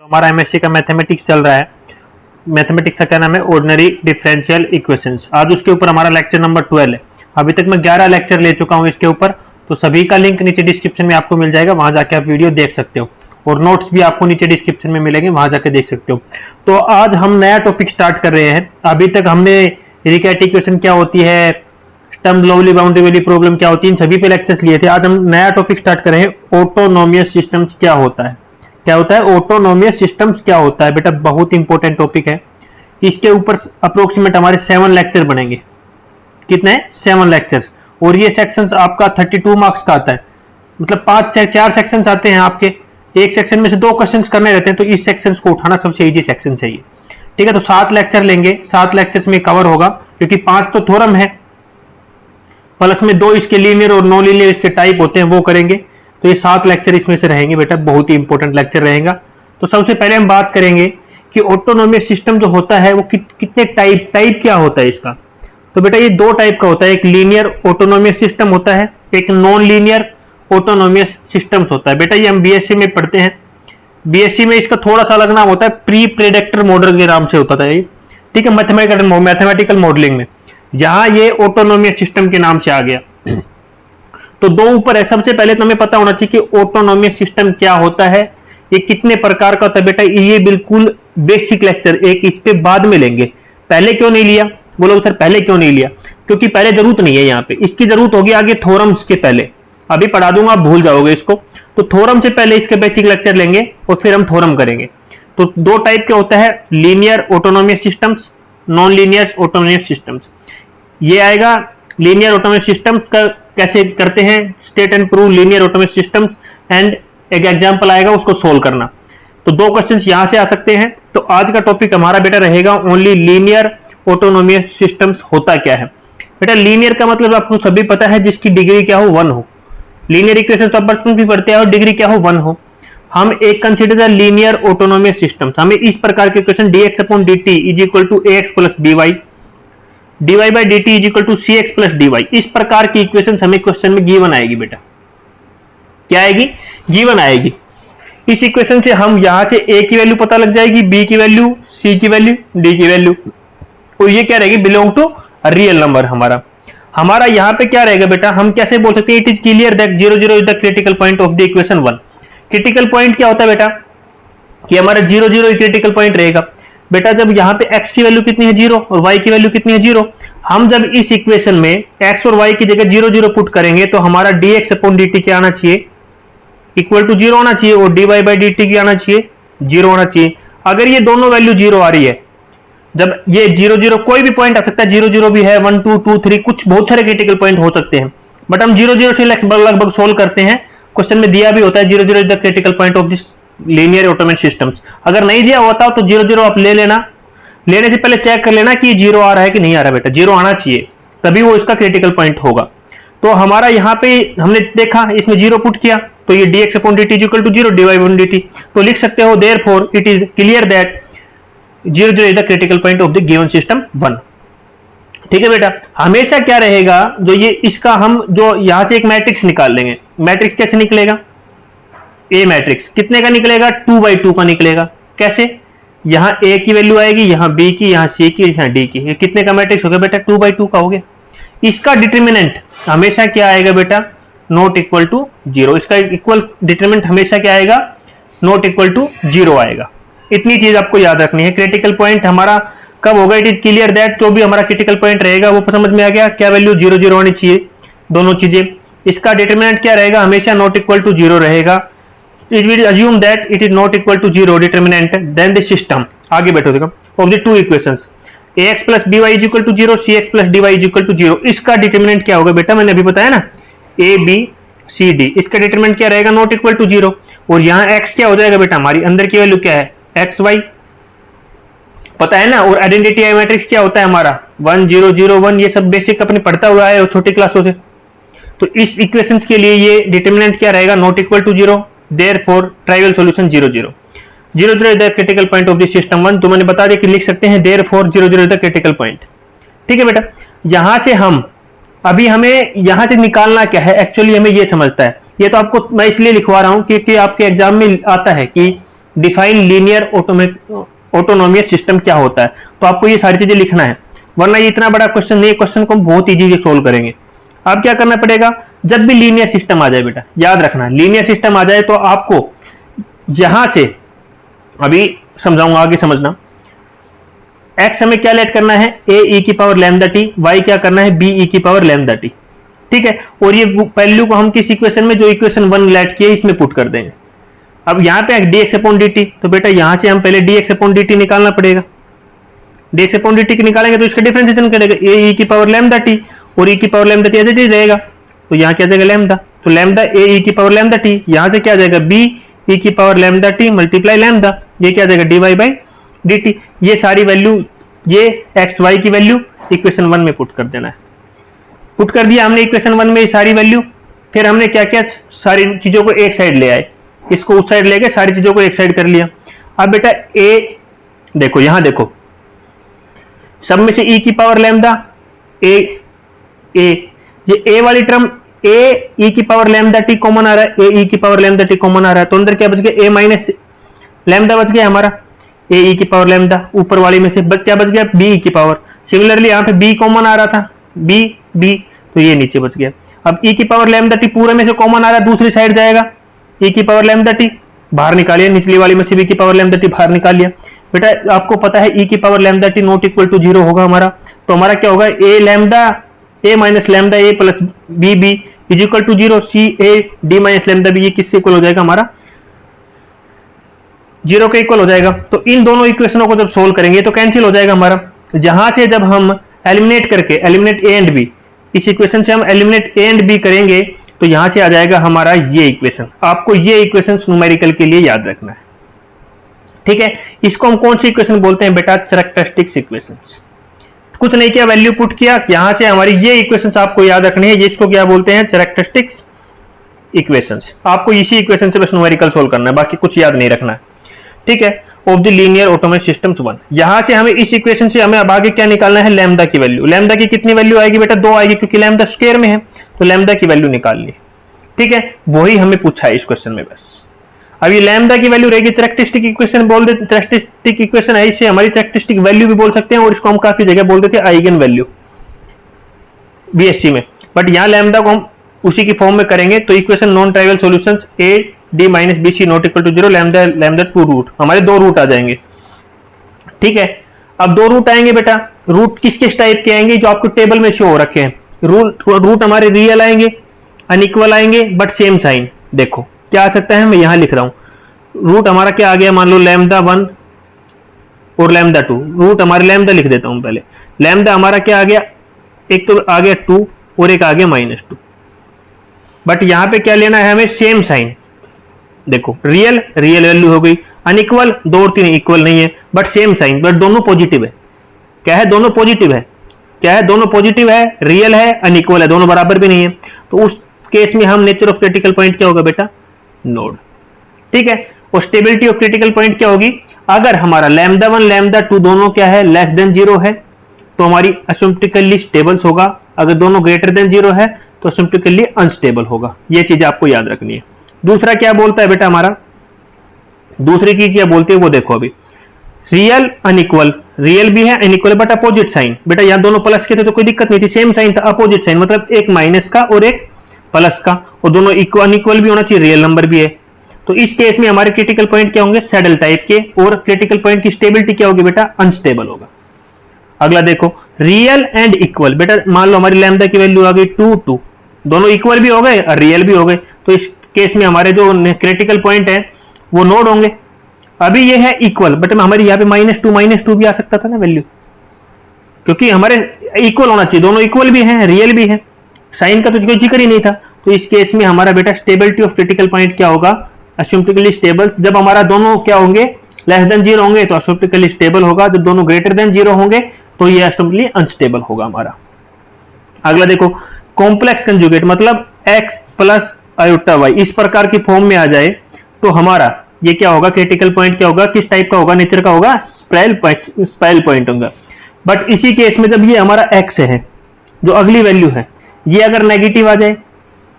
हमारा एमएससी का मैथमेटिक्स चल रहा है। मैथमेटिक्स का क्या नाम है? Ordinary differential equations. आज उसके ऊपर हमारा लेक्चर नंबर 12 है। अभी तक मैं 11 लेक्चर ले चुका हूं इसके ऊपर, तो सभी का लिंक नीचे डिस्क्रिप्शन में आपको मिल जाएगा, वहां जाके आप वीडियो देख सकते हो और नोट्स भी आपको नीचे डिस्क्रिप्शन में मिलेंगे, वहां जाके देख सकते हो। तो आज हम नया टॉपिक स्टार्ट कर रहे हैं। अभी तक हमने रिकैट इक्वेशन क्या होती है, Sturm Liouville boundary value problem क्या होती है, इन सभी पे लेक्चर्स लिए थे। आज हम नया टॉपिक स्टार्ट कर रहे हैं, ऑटोनोमियस सिस्टम्स क्या होता है। क्या होता है ऑटोनोमियस सिस्टम्स? क्या होता है बेटा, बहुत इंपॉर्टेंट टॉपिक है। इसके ऊपर अप्रोक्सीमेट हमारे 7 लेक्चर बनेंगे। कितने? 7 लेक्चर्स। और ये सेक्शंस आपका 32 मार्क्स का आता है, मतलब 4 सेक्शंस आते हैं आपके। एक सेक्शन में से 2 क्वेश्चंस करने रहते हैं, तो इस सेक्शंस को उठाना सबसे इजी सेक्शन चाहिए। ठीक है, तो 7 लेक्चर लेंगे, 7 लेक्चर्स में कवर होगा, क्योंकि 5 तो थ्योरम है, प्लस में 2 इसके लीनियर और नॉन लीनियर इसके टाइप होते हैं, वो करेंगे। तो ये 7 लेक्चर इसमें से रहेंगे बेटा, बहुत ही इंपॉर्टेंट लेक्चर रहेगा। तो सबसे पहले हम बात करेंगे कि ऑटोनोमियस सिस्टम जो होता है वो कितने टाइप क्या होता है इसका। तो बेटा ये 2 टाइप का होता है, एक लीनियर ऑटोनोमियस सिस्टम होता है, एक नॉन लीनियर ऑटोनोमियस सिस्टम्स होता है। बेटा ये हम बीएससी में पढ़ते हैं। बीएससी में इसका थोड़ा सा अलग नाम होता है, प्री प्रेडिक्टर मॉडल के नाम से होता था ये। ठीक है, मैथमेटिकल मॉडलिंग में यहां ये ऑटोनोमियस सिस्टम के नाम से आ गया। तो 2 ऊपर है। सबसे पहले तो हमें पता होना चाहिए कि ऑटोनोमियस सिस्टम क्या होता है, ये कितने प्रकार का होता है। बेटा ये बिल्कुल बेसिक लेक्चर, एक इस पे बाद में लेंगे। पहले क्यों नहीं लिया? बोलो सर पहले क्यों नहीं लिया? क्योंकि पहले जरूरत नहीं है यहाँ पे, इसकी जरूरत होगी आगे थ्योरम्स के पहले। अभी पढ़ा दूंगा, आप भूल जाओगे इसको। तो थ्योरम से पहले इसके बेसिक लेक्चर लेंगे और फिर हम थ्योरम करेंगे। तो 2 टाइप के होता है, linear autonomous systems, non linear autonomous systems. ये आएगा लीनियर ऑटोनोमियस सिस्टम्स का कैसे करते हैं, state and prove linear autonomous systems, and एक एग्जांपल आएगा उसको सोल्व करना। तो 2 क्वेश्चंस यहां से आ सकते हैं। तो आज का टॉपिक हमारा बेटा रहेगा ओनली लीनियर ऑटोनोमियस सिस्टम्स होता क्या है। बेटा लीनियर का मतलब आपको सभी पता है, जिसकी डिग्री क्या हो 1 हो। लीनियर इक्वेशन तो आप बचपन भी पढ़ते हैं, और डिग्री क्या हो 1 हो। हम एक consider the linear autonomous systems, हमें इस प्रकार के question dx upon dt is equal to ax plus dy, dy by dt is equal to cx plus dy, इस प्रकार की इक्वेशन हमें क्वेश्चन में गिवन आएगी। बेटा क्या आएगी? गिवन आएगी। इस इक्वेशन से हम यहां से a की वैल्यू पता लग जाएगी, b की वैल्यू, c की वैल्यू, d की वैल्यू, और ये क्या रहेगी? Belong to real number. हमारा यहां पे क्या रहेगा बेटा, हम कैसे बोल सकते हैं? It is clear that 0 0 is the critical point of the equation 1। Critical point क्या होता है बेटा, कि हमारा 0 0 क्रिटिकल पॉइंट रहेगा। बेटा जब यहाँ पे x की वैल्यू कितनी है 0 और y की वैल्यू कितनी है 0, हम जब इस इक्वेशन में x और y की जगह 0 0 पुट करेंगे तो हमारा dx अपॉन dt क्या आना चाहिए? इक्वल टू 0 आना चाहिए, और dy बाई dt क्या आना चाहिए? 0 आना चाहिए। अगर ये दोनों वैल्यू 0 आ रही है, जब ये 0 0 कोई भी पॉइंट आ सकता है, 0 0 भी है, 1 2 2 3, कुछ बहुत सारे क्रिटिकल पॉइंट हो सकते हैं, बट हम 0 0 से लगभग सोल्व करते हैं। क्वेश्चन में दिया भी होता है 0 0 is the critical point of this linear autonomous systems. अगर नहीं दिया होता तो 0 0 आप ले लेना, लेने से पहले चेक कर लेना कि 0 आ रहा है कि नहीं आ रहा। बेटा 0 आना चाहिए, तभी वो इसका क्रिटिकल पॉइंट होगा। तो हमारा यहाँ पे हमने देखा, इसमें 0 पुट किया, तो ये dx upon dt equal to 0, dy upon dt। तो लिख सकते हो therefore it is clear that 0 0 is the critical point of the given system 1। ठीक है बेटा, हमेशा क्या रहेगा, जो ये इसका हम जो यहां से एक मैट्रिक्स निकाल लेंगे। मैट्रिक्स कैसे निकलेगा? ए मैट्रिक्स कितने का निकलेगा? 2 बाई 2 का निकलेगा। कैसे? यहां a की वैल्यू आएगी, यहां b की, यहां c की, यहां d की। ये कितने का मैट्रिक्स हो गया बेटा? 2 बाई 2 का हो गया। इसका डिटरमिनेंट हमेशा क्या आएगा बेटा? Not equal to 0। इसका इक्वल डिटरमिनेंट हमेशा क्या आएगा? नॉट इक्वल टू 0 आएगा। इतनी चीज आपको याद रखनी है। क्रिटिकल पॉइंट हमारा कब होगा? इट इज क्लियर दैट जो भी हमारा क्रिटिकल पॉइंट रहेगा वो समझ में आ गया, क्या वैल्यू 0 0 आनी चाहिए, दोनों चीजें। इसका डिटरमिनेंट क्या रहेगा? हमेशा नॉट इक्वल टू 0 रहेगा। It will assume that it is not equal to 0 determinant, then the system, आगे बैठो देखो, of the 2 equations ax plus by is equal to 0, cx plus dy is equal to 0, इसका determinant क्या होगा बेटा? मैंने अभी बताया ना, a b c d, इसका डिटरमिनेंट क्या रहेगा? Not equal to 0। और यहाँ x क्या हो जाएगा बेटा? हमारी अंदर की वैल्यू क्या है? x y पता है ना। और आइडेंटिटी आई मैट्रिक्स क्या होता है हमारा? 1 0 0 1, ये सब बेसिक अपने पढ़ता हुआ है छोटी क्लासों से। तो इस इक्वेशंस के लिए ये डिटरमिनेंट क्या रहेगा? Not equal to 0, therefore trivial solution 0 0 0 0 is the critical point of the system 1। तो मैंने बता दिया कि लिख सकते हैं therefore 0 0 is the critical point. ठीक है बेटा, यहां से हम अभी हमें यहां से निकालना क्या है, एक्चुअली हमें ये समझता है। ये तो आपको मैं इसलिए लिखवा रहा हूं क्योंकि आपके एग्जाम में आता है कि डिफाइन लीनियर ऑटोनोमियस सिस्टम क्या होता है। तो आपको ये सारी चीजें लिखना है, वरना ये इतना बड़ा क्वेश्चन नहीं, क्वेश्चन को हम बहुत इजीली सोल्व करेंगे। अब क्या करना पड़ेगा, जब भी लीनियर सिस्टम आ जाए बेटा, याद रखना लीनियर सिस्टम आ जाए तो आपको यहां से, अभी समझाऊंगा आगे समझना, एक्स हमें क्या लेट करना है, ए ई की पावर लैम्डा टी, वाई क्या करना है, बी ई की पावर लैम्डा टी, ठीक है। और ये वैल्यू को हम किस इक्वेशन में, जो इक्वेशन 1 लेट किए इसमें पुट कर देंगे। अब यहां पे dx अपॉन dt, तो बेटा यहां से हम पहले dx अपॉन dt निकालना पड़ेगा। dx अपॉन dt निकालेंगे तो इसका डिफरेंशिएशन करेगा a e की पावर लैम्डा t, और e की पावर लैम्डा t ऐसे ही रहेगा, तो यहां क्या आ जाएगा लैम्डा, तो लैम्डा a e की पावर लैम्डा t, यहां से क्या आ जाएगा b e की power lambda t multiply lambda, ये क्या आ जाएगा dy बाई dt। ये सारी वैल्यू, ये x y की वैल्यू इक्वेशन 1 में पुट कर देना है। पुट कर दिया हमने इक्वेशन 1 में सारी वैल्यू, फिर हमने क्या किया, सारी चीजों को एक साइड ले आए, इसको उस साइड लेके सारी चीजों को एक साइड कर लिया। अब बेटा ए देखो, यहां देखो, सब में से e की पावर लैम्डा ए, ये ए वाली टर्म ए ई की पावर लैम्डा टी कॉमन आ रहा है, ए ई की पावर लैम्डा टी कॉमन आ रहा है, तो अंदर क्या बच गया, ए माइनस लैम्डा बच गया हमारा, ए ई की पावर लैम्डा, ऊपर वाली में से क्या बच गया, बी ई की पावर। सिमिलरली यहाँ पे बी कॉमन आ रहा था, बी बी, तो ये नीचे बच गया। अब ई की पावर लैम्डा टी पूरे में से कॉमन आ रहा है, दूसरी साइड जाएगा, ई की पावर लैम्डा टी बाहर निकालिए, निचली वाली में से बी की पावर लैम्डा टी बाहर निकाल लिया। बेटा आपको पता है ई की power lambda t not equal to 0 होगा हमारा, तो हमारा क्या होगा, a lambda a minus lambda a plus b b is equal to 0, c a d minus lambda b, ये किससे इक्वल हो जाएगा, हमारा 0 के इक्वल हो जाएगा। तो इन दोनों इक्वेशनों को जब सोल्व करेंगे तो कैंसिल हो जाएगा हमारा। जहां से जब हम एलिमिनेट करके, एलिमिनेट ए एंड बी, इस इक्वेशन से हम एलिमिनेट ए एंड बी करेंगे तो यहां से आ जाएगा हमारा ये इक्वेशन। आपको ये इक्वेशन न्यूमेरिकल के लिए याद रखना है, ठीक है। इसको हम कौन सी इक्वेशन बोलते हैं बेटा, कैरेक्टरिस्टिक्स इक्वेशंस। कुछ नहीं किया, वैल्यू पुट किया, यहां से हमारी ये इक्वेशंस आपको याद रखनी है, जिसको क्या बोलते हैं, कैरेक्टरिस्टिक्स इक्वेशंस। आपको इसी इक्वेशन से बस न्यूमेरिकल सोल्व करना है, बाकी कुछ याद नहीं रखना है, ठीक है। Of the linear automatic systems 1, यहां से हमें इस इक्वेशन से हमें अब आगे क्या निकालना है, लैम्डा की वैल्यू। लैम्डा की कितनी वैल्यू आएगी बेटा, 2 आएगी, क्योंकि लैम्डा स्क्वायर में है, तो लैम्डा की वैल्यू निकाल ली, ठीक है। वही हमें पूछा है इस क्वेश्चन में बस। अब ये लैम्डा की वैल्यू रहेगी, कैरेक्टरिस्टिक इक्वेशन बोल देते, कैरेक्टरिस्टिक इक्वेशन है, इसे हमारी कैरेक्टरिस्टिक वैल्यू भी बोल सकते हैं, और इसको हम काफी जगह बोलते थे आइगन वैल्यू बीएससी में, बट यहाँ लैम्डा को हम उसी की फॉर्म में करेंगे। तो equation non trivial solutions a d minus b c not equal to 0, lambda lambda 2 root, हमारे 2 रूट आ जाएंगे, ठीक है। अब 2 रूट आएंगे बेटा, रूट किस किस टाइप के आएंगे, जो आपको टेबल में शो हो रखे हैं। रूट हमारे रियल आएंगे, अनइक्वल आएंगे, बट सेम साइन। देखो क्या आ सकता है, मैं यहां लिख रहा हूं, रूट हमारा क्या आ गया, मान लो लैम्डा 1 और लैम्डा 2, रूट हमारे लैम्डा लिख देता हूं पहले, लैम्डा हमारा क्या आ गया, एक तो आ गया 2 और एक आ गया -2, बट यहां पे क्या लेना है हमें, सेम साइन। देखो रियल वैल्यू हो गई, अनइक्वल 2 और 3 इक्वल नहीं है, बट सेम साइन, बट दोनों पॉजिटिव है। क्या है, दोनों पॉजिटिव है, क्या है, दोनों पॉजिटिव है, रियल है, अनइक्वल है, दोनों बराबर भी नहीं है। तो उस केस में हम नेचर ऑफ क्रिटिकल पॉइंट क्या होगा बेटा, नोड, ठीक है। और स्टेबिलिटी ऑफ क्रिटिकल पॉइंट क्या होगी, अगर हमारा लैम्डा 1 लैम्डा 2 दोनों क्या है, लेस देन 0 है, तो हमारी असिम्प्टोटिकली स्टेबल होगा। अगर दोनों ग्रेटर देन 0 है तो असिम्प्टोटिकली अनस्टेबल होगा। ये चीज आपको याद रखनी है। दूसरा क्या बोलता है बेटा हमारा, दूसरी चीज क्या बोलती है वो देखो, अभी रियल अनइक्वल, रियल भी है अनइक्वल बट अपोजिट साइन। बेटा यहाँ दोनों प्लस के थे तो कोई दिक्कत नहीं थी, सेम साइन था, अपोजिट साइन मतलब एक माइनस का और एक प्लस का, और दोनों अनइक्वल भी होना चाहिए, रियल नंबर भी है। तो इस केस में हमारे क्रिटिकल पॉइंट क्या होंगे, सैडल टाइप के, और क्रिटिकल पॉइंट की स्टेबिलिटी क्या होगी बेटा, अनस्टेबल होगा। अगला देखो रियल एंड इक्वल, बेटा मान लो हमारी लैम्डा की वैल्यू आ गई 2 2, दोनों इक्वल भी हो गए और रियल भी हो गए, तो इस केस में हमारे जो क्रिटिकल पॉइंट है वो नोड होंगे। अभी ये है इक्वल, बट हमारे यहाँ पे -2 भी आ सकता था ना वैल्यू, क्योंकि हमारे इक्वल होना चाहिए, दोनों इक्वल भी हैं, रियल भी है, साइन का तो कोई जिक्र ही नहीं था। तो इस केस में हमारा बेटा स्टेबिलिटी ऑफ क्रिटिकल पॉइंट क्या होगा, असिम्प्टोटिकली स्टेबल। जब हमारा दोनों क्या होंगे, लेस देन 0 होंगे तो असिम्प्टोटिकली स्टेबल होगा, जब दोनों ग्रेटर देन 0 होंगे तो ये असिम्प्टोटिकली अनस्टेबल होगा हमारा। अगला देखो कॉम्प्लेक्स कंजुगेट, मतलब x प्लस आयोटा y इस प्रकार की फॉर्म में आ जाए तो हमारा ये क्या होगा, क्रिटिकल पॉइंट क्या होगा, किस टाइप का होगा, नेचर का होगा, स्पाइरल पॉइंट होगा। बट इसी केस में जब ये हमारा x है, जो अगली वैल्यू है, ये अगर नेगेटिव आ जाए,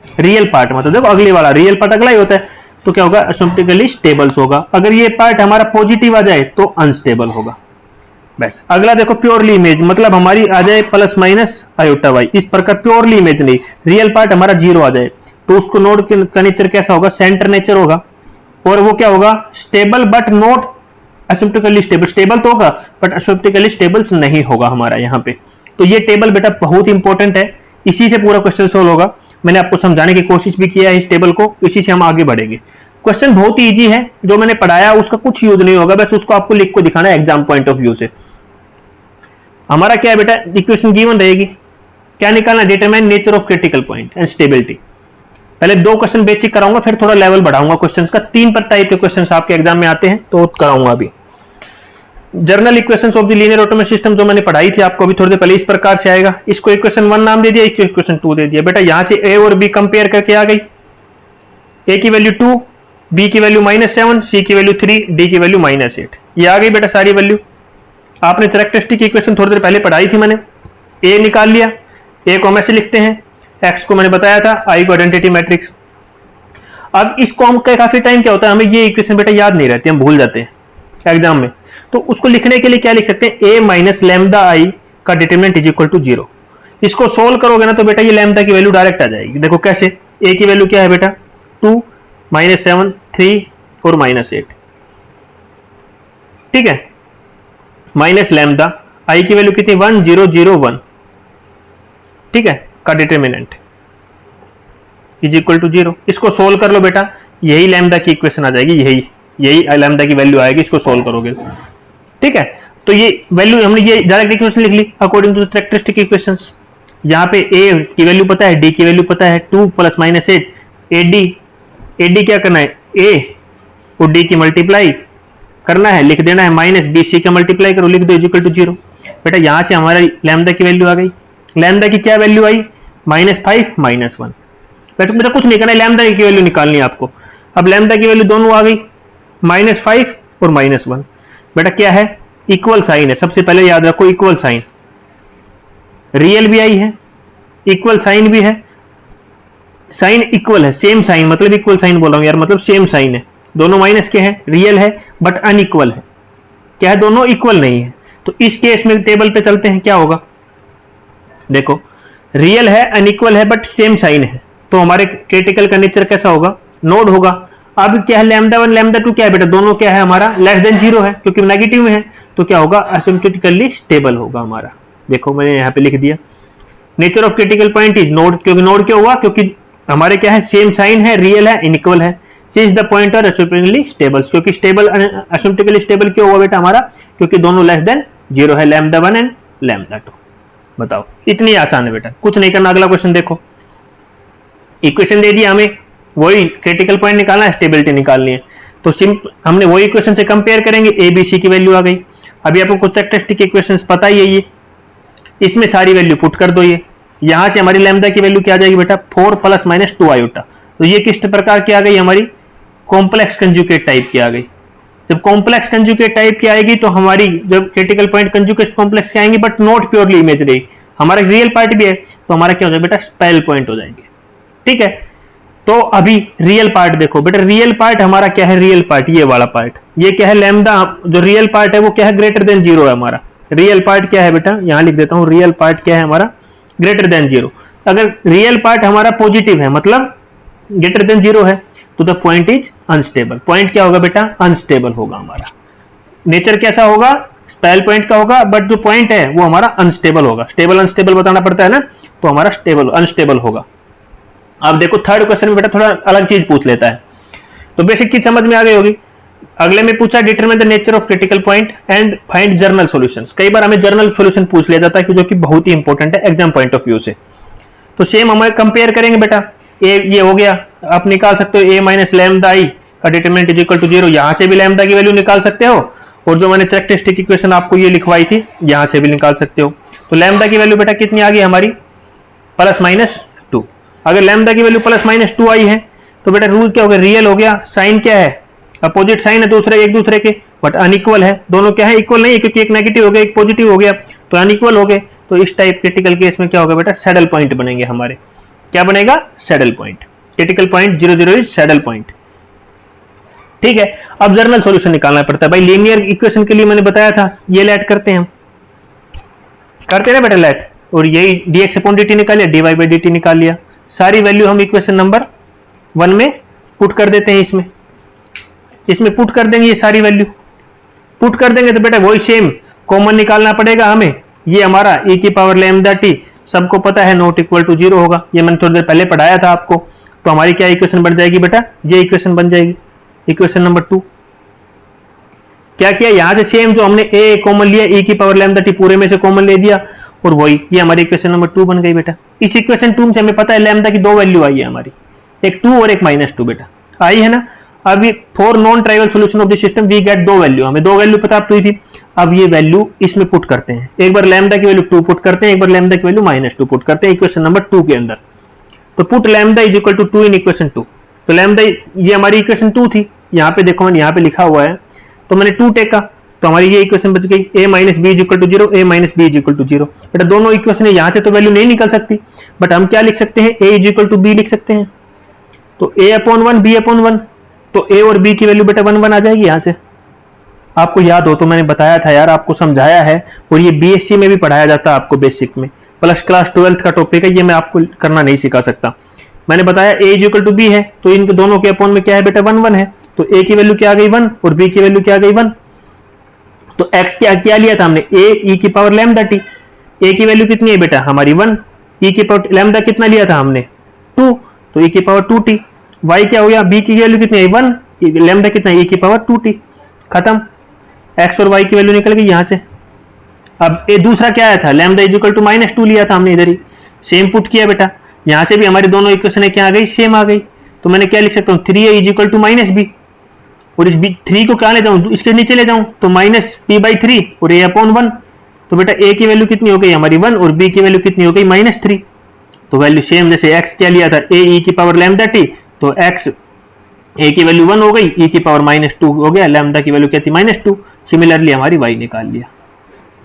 रियल पार्ट मतलब देखो अगली वाला रियल पार्ट अगला ही होता है, तो क्या होगा, एसिम्प्टोटिकली स्टेबल होगा। अगर ये पार्ट हमारा पॉजिटिव आ जाए तो अनस्टेबल होगा। बस अगला देखो प्योरली इमेज, मतलब हमारी आ जाए प्लस माइनस आयोटा वाई, इस प्रकार प्योरली इमेज नहीं, रियल पार्ट हमारा जीरो आ जाए तो उसको नोड का नेचर कैसा होगा, सेंटर नेचर होगा, और वो क्या होगा, stable but not एसिम्प्टोटिकली stable. Stable तो होगा बट एसिम्प्टोटिकली स्टेबल नहीं होगा हमारा यहाँ पे। तो ये टेबल बेटा बहुत इंपॉर्टेंट है, इसी से पूरा क्वेश्चन सोल्व होगा। मैंने आपको समझाने की कोशिश भी किया है इस टेबल को, इसी से हम आगे बढ़ेंगे। क्वेश्चन बहुत ही इजी है, जो मैंने पढ़ाया उसका कुछ यूज नहीं होगा, बस उसको आपको लिख को दिखाना है एग्जाम पॉइंट ऑफ व्यू से। हमारा क्या है बेटा, इक्वेशन गिवन रहेगी, क्या निकालना, determine nature of critical point and stability. पहले 2 क्वेश्चन बेसिक कराऊंगा, फिर थोड़ा लेवल बढ़ाऊंगा क्वेश्चंस का। 3 पर टाइप के क्वेश्चंस आपके एग्जाम में आते हैं तो कराऊंगा अभी। Journal equations of the linear automatic system जो मैंने पढ़ाई थी आपको अभी थोड़ी देर पहले, इस प्रकार से आएगा। इसको इक्वेशन 1 नाम दे दिया, इसको इक्वेशन 2 दे दिया। बेटा यहां से ए और बी कंपेयर करके आ गई, ए की वैल्यू 2, बी की वैल्यू -7, सी की वैल्यू 3, डी की वैल्यू -8। ये आ गई बेटा सारी वैल्यू। आपने कैरेक्टरिस्टिक इक्वेशन थोड़ी देर पहले पढ़ाई थी मैंने, ए निकाल लिया, ए को हम ऐसे लिखते हैं, एक्स को मैंने बताया था, आई को आइडेंटिटी मैट्रिक्स। अब इसको हम काफी टाइम क्या होता है, हमें ये इक्वेशन बेटा याद नहीं रहती, हम भूल जाते हैं एग्जाम में। तो उसको लिखने के लिए क्या लिख सकते हैं, ए माइनस लैम्डा आई का डिटरमिनेंट इज इक्वल टू 0। इसको सोल्व करोगे ना तो बेटा ये लैम्डा की वैल्यू डायरेक्ट आ जाएगी। देखो कैसे, ए की वैल्यू क्या है बेटा 2, -7, 3 और -8, ठीक है, माइनस लैम्डा आई की वैल्यू कितनी 1, 0, 0, 1, ठीक है, का डिटरमिनेंट इज इक्वल टू 0। इसको सोल्व कर लो बेटा, यही लैम्डा की इक्वेशन आ जाएगी, यही लैम्डा की वैल्यू आएगी, इसको सोल्व करोगे, ठीक है। तो ये वैल्यू हमने ये डायरेक्ट इक्वेशन लिख ली according to the characteristic equations. यहाँ पे ए की वैल्यू पता है, डी की वैल्यू पता है, 2 + -8 एडी क्या करना है, ए और डी की मल्टीप्लाई करना है, लिख देना है, माइनस बी सी का मल्टीप्लाई करो, लिख दो इज इक्वल टू 0। बेटा यहां से हमारा लैम्डा की वैल्यू आ गई। लैम्डा की क्या वैल्यू आई, -5, -1। वैसे बेटा कुछ नहीं करना है, लैम्डा की वैल्यू निकालनी है आपको। अब लैम्डा की वैल्यू दोनों आ गई, -5 और -1। बेटा क्या है, इक्वल साइन है, सबसे पहले याद रखो इक्वल साइन, रियल भी आई है, इक्वल साइन भी है, साइन इक्वल है, सेम साइन, मतलब इक्वल साइन बोल रहा हूं यार, मतलब सेम साइन है, दोनों माइनस के हैं, रियल है बट अनइक्वल है, क्या है, दोनों इक्वल नहीं है। तो इस केस में टेबल पे चलते हैं, क्या होगा, देखो रियल है, अनइक्वल है बट सेम साइन है, तो हमारे क्रिटिकल का नेचर कैसा होगा, नोड होगा। अब क्या है, λ1 λ2 क्या है बेटा, दोनों क्या है हमारा लेस देन 0 है, क्योंकि नेगेटिव में है, तो क्या होगा, एसिम्प्टोटिकली स्टेबल होगा हमारा। देखो मैंने यहाँ पे लिख दिया, nature of critical point is node, क्योंकि नोड क्या हुआ, क्योंकि हमारे क्या है, सेम साइन है, रियल है, इनइक्वल है। Since the point are asymptotically stable, क्योंकि स्टेबल एसिम्प्टोटिकली स्टेबल क्यों हुआ बेटा हमारा, क्योंकि दोनों लेस देन 0 है, λ1 एंड λ2। बताओ, इतनी आसान है बेटा, कुछ नहीं करना। अगला क्वेश्चन देखो, इक्वेशन दे दिया हमें, वही क्रिटिकल पॉइंट निकालना है, स्टेबिलिटी निकालनी है, तो हमने वही इक्वेशन से कंपेयर करेंगे, ए बी सी की वैल्यू आ गई। अभी आपको कुछ कैरेक्टरिस्टिक इक्वेशंस पता ही है, ये इसमें सारी वैल्यू पुट कर दो, ये यहां से हमारी लैम्डा की वैल्यू क्या आ जाएगी बेटा 4 ± 2 आयोटा। तो ये किस प्रकार की आ गई हमारी, कॉम्प्लेक्स कंजुगेट टाइप की आ गई। जब कॉम्प्लेक्स कंजुगेट टाइप की आएगी तो हमारी जब क्रिटिकल पॉइंट कंजुगेट कॉम्प्लेक्स की आएंगी बट नॉट प्योरली इमेज रहेगी, हमारा रियल पार्ट भी है, तो हमारा क्या हो जाएगा बेटा, स्पेल पॉइंट हो जाएंगे, ठीक है। तो अभी रियल पार्ट देखो बेटा, रियल पार्ट हमारा क्या है, रियल पार्ट ये वाला पार्ट, ये क्या है, लैम्डा जो रियल पार्ट है वो क्या है, ग्रेटर देन 0 है हमारा। रियल पार्ट क्या है बेटा, यहां लिख देता हूं, रियल पार्ट क्या है हमारा, ग्रेटर देन 0। अगर रियल पार्ट हमारा पॉजिटिव है, मतलब ग्रेटर देन 0 है, तो the point is unstable. Point क्या होगा बेटा, अनस्टेबल होगा हमारा। नेचर कैसा होगा, स्पेल पॉइंट का होगा, बट जो पॉइंट है वो हमारा अनस्टेबल होगा। स्टेबल अनस्टेबल बताना पड़ता है ना, तो हमारा स्टेबल अनस्टेबल होगा। अब देखो थर्ड क्वेश्चन में बेटा थोड़ा अलग चीज पूछ लेता है, तो बेसिक चीज समझ में आ गई होगी। अगले में पूछा determine the nature of critical point and find journal solutions. कई बार हमें जर्नल सॉल्यूशन पूछ लिया जाता है, जो कि बहुत ही इंपॉर्टेंट है एग्जाम पॉइंट ऑफ व्यू से। तो सेम हमें कंपेयर करेंगे बेटा, ए ये हो गया, आप निकाल सकते हो ए माइनस लैम्डा आई का डिटरमिनेंट इज इक्वल टू 0। यहां से भी लैम्डा की वैल्यू निकाल सकते हो, और जो मैंने कैरेक्टरिस्टिक इक्वेशन आपको ये लिखवाई थी यहां से भी निकाल सकते हो। तो लैम्डा की वैल्यू बेटा कितनी आ गई हमारी, +-2। अगर लैम्डा की वैल्यू +-2 आई है तो बेटा रूल क्या हो गया, रियल हो गया, साइन क्या है, अपोजिट साइन है दूसरे एक दूसरे के, बट अनइक्वल है, दोनों क्या है, इक्वल नहीं है, क्योंकि एक नेगेटिव हो गया एक पॉजिटिव हो गया, तो अनइक्वल हो गए। तो इस टाइप क्रिटिकल केस में क्या होगा बेटा, सैडल पॉइंट बनेंगे हमारे। क्या बनेगा, saddle point. Critical point 0, 0 is saddle point. ठीक है, अब जर्नल सॉल्यूशन निकालना पड़ता है भाई। लीनियर इक्वेशन के लिए मैंने बताया था ये लेट करते हैं हम, करते ना बेटा लेट, और यही dx अपॉन dt निकाल लिया, dy बाई dt निकाल लिया, सारी वैल्यू हम इक्वेशन नंबर 1 में पुट कर देते हैं। इसमें पुट कर देंगे, ये सारी वैल्यू पुट कर देंगे तो बेटा वही सेम कॉमन निकालना पड़ेगा हमें। ये हमारा e की पावर लैम्डा t सबको पता है नॉट इक्वल टू 0 होगा, ये मैंने थोड़ी देर पहले पढ़ाया था आपको। तो हमारी क्या इक्वेशन बन जाएगी बेटा, ये इक्वेशन बन जाएगी, इक्वेशन नंबर 2। क्या किया, यहां से सेम जो हमने a कॉमन लिया, e की पावर लैम्डा t पूरे में से कॉमन ले दिया, और वही ये हमारी इक्वेशन नंबर 2 बन गई बेटा। इस इक्वेशन 2 से हमें पता है लैम्डा की 2 वैल्यू आई है हमारी, एक 2 और एक -2 बेटा आई है ना। अब ये for non trivial solution of the system we get 2 value, हमें 2 वैल्यू पता हुई थी। अब ये वैल्यू इसमें पुट करते हैं, एक बार लैम्डा की वैल्यू 2 पुट करते हैं, एक बार लैम्डा की वैल्यू -2 पुट करते हैं इक्वेशन नंबर 2 के अंदर। तो put lambda is equal to 2 in equation 2। तो लैम्डा ये हमारी इक्वेशन 2 थी, यहाँ पे देखो मैंने यहाँ पे लिखा हुआ है, तो मैंने 2 टेका, तो हमारी ये इक्वेशन बच गई a minus b is equal to 0, a minus b is equal to 0। बेटा दोनों इक्वेशन है, यहाँ से तो वैल्यू नहीं निकल सकती, बट हम क्या लिख सकते हैं, a is equal to b लिख सकते हैं। तो a अपॉन 1 b अपॉन 1, तो a और b की वैल्यू बेटा 1 1 आ जाएगी यहाँ से। आपको याद हो तो मैंने बताया था यार, आपको समझाया है, और ये बीएससी में भी पढ़ाया जाता है आपको बेसिक में, प्लस क्लास 12th का टॉपिक है, ये मैं आपको करना नहीं सिखा सकता। मैंने बताया a is equal to b है, तो इनके दोनों के अपॉन में क्या है बेटा 1 1 है, तो a की वैल्यू क्या आ गई 1 और b की वैल्यू क्या आ गई 1। तो x क्या लिया था हमने, a e की पावर लैम्डा t, a की वैल्यू कितनी है बेटा हमारी 1, e की पावर लैम्डा कितना लिया था हमने 2, तो e की पावर 2t। y क्या हो गया, b की वैल्यू कितनी है 1, लैम्डा कितना है e की पावर 2t, खत्म। x और y की वैल्यू निकल गई यहां से। अब ए दूसरा क्या आया था, लैम्डा इज इक्वल टू -2 लिया था हमने, इधर ही सेम पुट किया बेटा, यहां से भी हमारी दोनों इक्वेशन क्या आ गई, सेम आ गई। तो मैंने क्या लिख सकता हूँ, 3a is equal to -b, और इस 3 को क्या ले जाऊं, इसके नीचे ले जाऊं, तो -p/3 और a अपॉन 1। तो बेटा a की वैल्यू कितनी हो गई हमारी 1 और b की वैल्यू कितनी हो गई -3। तो वैल्यू सेम, जैसे x क्या लिया था a e की पावर लैम्डा t, तो x a की वैल्यू 1 हो गई, e की पावर -2 हो गया, लैम्डा की वैल्यू क्या थी -2। सिमिलरली हमारी y निकाल लिया।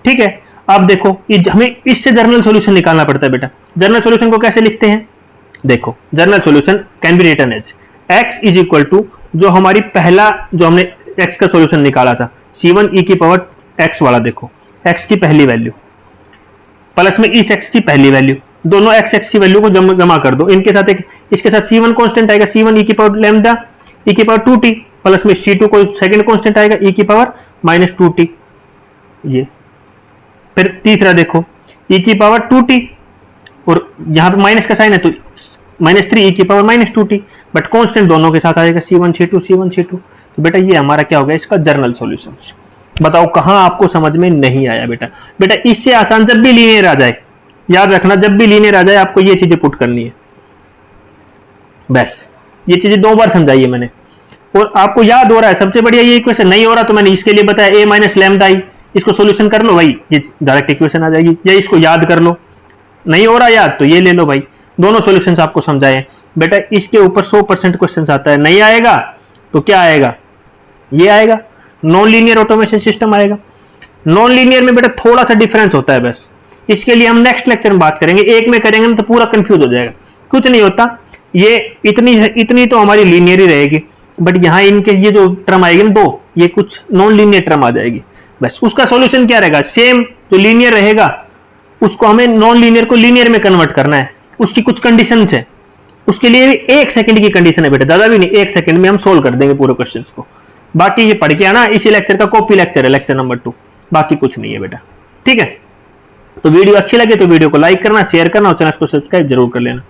ठीक है, अब देखो हमें इससे जर्नल सॉल्यूशन निकालना पड़ता है बेटा। जर्नल सॉल्यूशन को कैसे लिखते हैं, देखो general solution can be written as x is equal to, जो हमारी पहला जो हमने x का सॉल्यूशन निकाला था c1 e की पावर x वाला, देखो x की पहली वैल्यू प्लस में इस x की पहली वैल्यू, दोनों x की वैल्यू को जमा कर दो, इनके साथ एक इसके साथ c1 कांस्टेंट आएगा, c1 e की पावर लैम्डा e की पावर 2t, प्लस में c2 को सेकंड कांस्टेंट आएगा e की पावर -2t। ये फिर तीसरा देखो e की पावर 2t, और यहां पे माइनस का साइन है तो -3 e की पावर -2t, बट कांस्टेंट दोनों के साथ आएगा c1 c2 c1 c2। तो बेटा ये हमारा क्या हो गया, इसका जर्नल सॉल्यूशन। बताओ कहां आपको समझ में नहीं आया बेटा। बेटा इससे आसान जब भी लीनियर आ जाए, याद रखना जब भी लीनियर आ जाए आपको ये चीजें पुट करनी है, बस ये चीजें 2 बार समझाई है मैंने, और आपको याद हो रहा है। सबसे बढ़िया ये इक्वेशन नहीं हो रहा तो मैंने इसके लिए बताया a माइनस लैम्डा i, इसको सॉल्यूशन कर लो भाई, ये डायरेक्ट इक्वेशन आ जाएगी, या इसको याद कर लो, नहीं हो रहा याद तो ये ले लो भाई। दोनों सॉल्यूशंस आपको समझाए बेटा, इसके ऊपर 100% क्वेश्चंस आता है, नहीं आएगा तो क्या आएगा, ये आएगा नॉन लीनियर ऑटोमेशन सिस्टम आएगा। नॉन लीनियर में बेटा थोड़ा सा डिफरेंस होता है बस, इसके लिए हम नेक्स्ट लेक्चर में बात करेंगे, एक में करेंगे ना तो पूरा कंफ्यूज हो जाएगा। कुछ नहीं होता, ये इतनी तो हमारी लीनियर ही रहेगी, बट यहाँ इनके ये जो टर्म आएगी ना 2, ये कुछ नॉन लीनियर टर्म आ जाएगी, बस उसका सॉल्यूशन क्या रहेगा, सेम जो लीनियर रहेगा उसको हमें नॉन लीनियर को लीनियर में कन्वर्ट करना है। उसकी कुछ कंडीशंस है, उसके लिए भी 1 सेकंड की कंडीशन है बेटा, ज्यादा भी नहीं, 1 सेकंड में हम सोल्व कर देंगे पूरे क्वेश्चंस को। बाकी ये पढ़ के आना, इसी लेक्चर का कॉपी लेक्चर है, लेक्चर नंबर 2, बाकी कुछ नहीं है बेटा। ठीक है, तो वीडियो अच्छी लगे तो वीडियो को लाइक करना, शेयर करना और चैनल को सब्सक्राइब जरूर कर लेना।